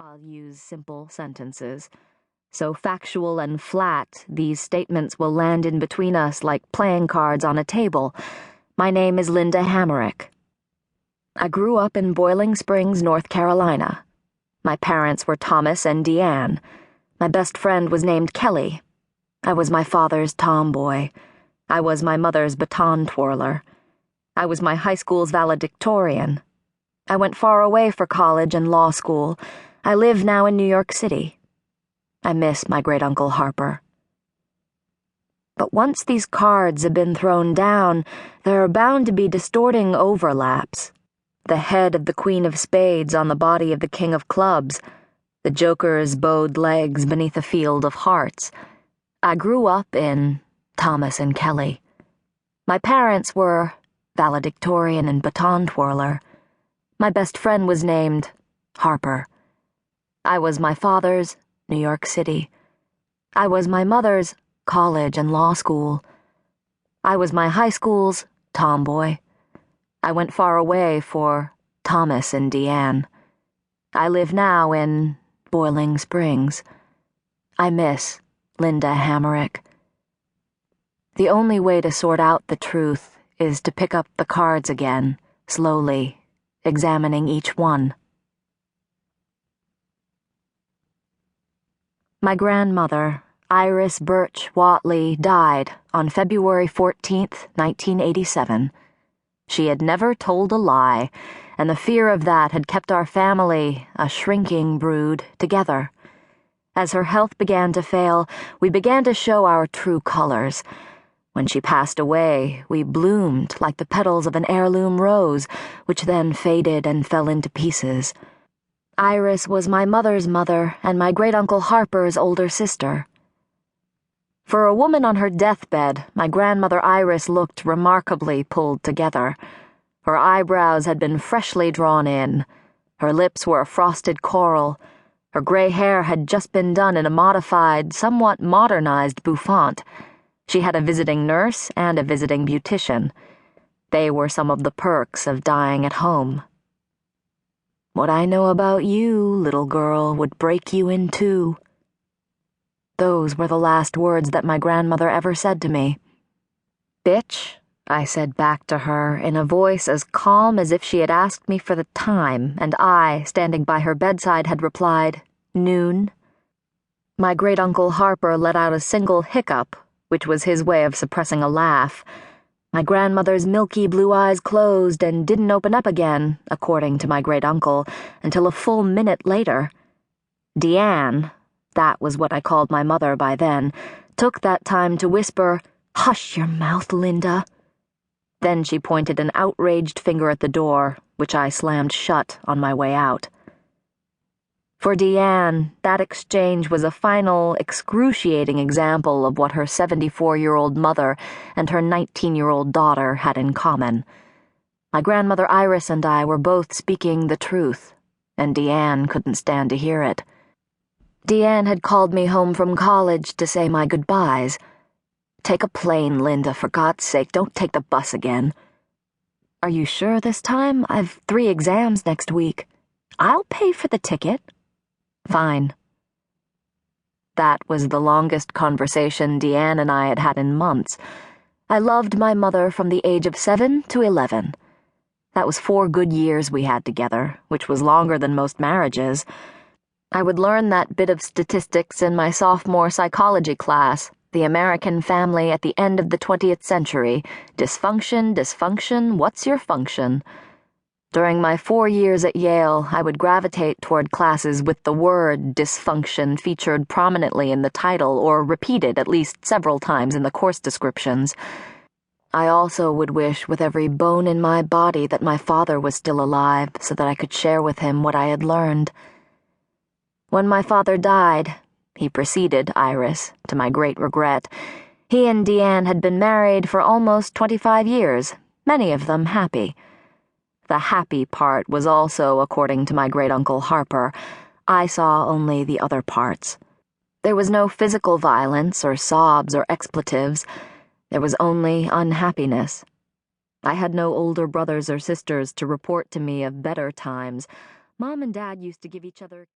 I'll use simple sentences. So factual and flat, these statements will land in between us like playing cards on a table. My name is Linda Hammerick. I grew up in Boiling Springs, North Carolina. My parents were Thomas and Deanne. My best friend was named Kelly. I was my father's tomboy. I was my mother's baton twirler. I was my high school's valedictorian. I went far away for college and law school. I live now in New York City. I miss my great-uncle Harper. But once these cards have been thrown down, there are bound to be distorting overlaps. The head of the Queen of Spades on the body of the King of Clubs, the Joker's bowed legs beneath a field of hearts. I grew up in Thomas and Kelly. My parents were valedictorian and baton twirler. My best friend was named Harper. I was my father's New York City. I was my mother's college and law school. I was my high school's tomboy. I went far away for Thomas and Deanne. I live now in Boiling Springs. I miss Linda Hammerick. The only way to sort out the truth is to pick up the cards again, slowly, examining each one. My grandmother, Iris Birch Whatley, died on February 14th, 1987. She had never told a lie, and the fear of that had kept our family, a shrinking brood, together. As her health began to fail, we began to show our true colors. When she passed away, we bloomed like the petals of an heirloom rose, which then faded and fell into pieces. Iris was my mother's mother and my great-uncle Harper's older sister. For a woman on her deathbed, my grandmother Iris looked remarkably pulled together. Her eyebrows had been freshly drawn in. Her lips were a frosted coral. Her gray hair had just been done in a modified, somewhat modernized bouffant. She had a visiting nurse and a visiting beautician. They were some of the perks of dying at home. "What I know about you, little girl, would break you in two." Those were the last words that my grandmother ever said to me. "Bitch," I said back to her in a voice as calm as if she had asked me for the time, and I, standing by her bedside, had replied, "Noon." My great-uncle Harper let out a single hiccup, which was his way of suppressing a laugh. My grandmother's milky blue eyes closed and didn't open up again, according to my great-uncle, until a full minute later. Deanne, that was what I called my mother by then, took that time to whisper, "Hush your mouth, Linda." Then she pointed an outraged finger at the door, which I slammed shut on my way out. For Deanne, that exchange was a final, excruciating example of what her 74-year-old mother and her 19-year-old daughter had in common. My grandmother Iris and I were both speaking the truth, and Deanne couldn't stand to hear it. Deanne had called me home from college to say my goodbyes. "Take a plane, Linda, for God's sake, don't take the bus again." "Are you sure this time? I've 3 exams next week." "I'll pay for the ticket." "Fine." That was the longest conversation Deanne and I had had in months. I loved my mother from the age of 7 to 11. That was 4 good years we had together, which was longer than most marriages. I would learn that bit of statistics in my sophomore psychology class, the American family at the end of the 20th century. Dysfunction, dysfunction, what's your function? During my 4 years at Yale, I would gravitate toward classes with the word dysfunction featured prominently in the title or repeated at least several times in the course descriptions. I also would wish with every bone in my body that my father was still alive so that I could share with him what I had learned. When my father died, he preceded Iris, to my great regret. He and Deanne had been married for almost 25 years, many of them happy. The happy part was also, according to my great-uncle Harper. I saw only the other parts. There was no physical violence or sobs or expletives. There was only unhappiness. I had no older brothers or sisters to report to me of better times. Mom and Dad used to give each other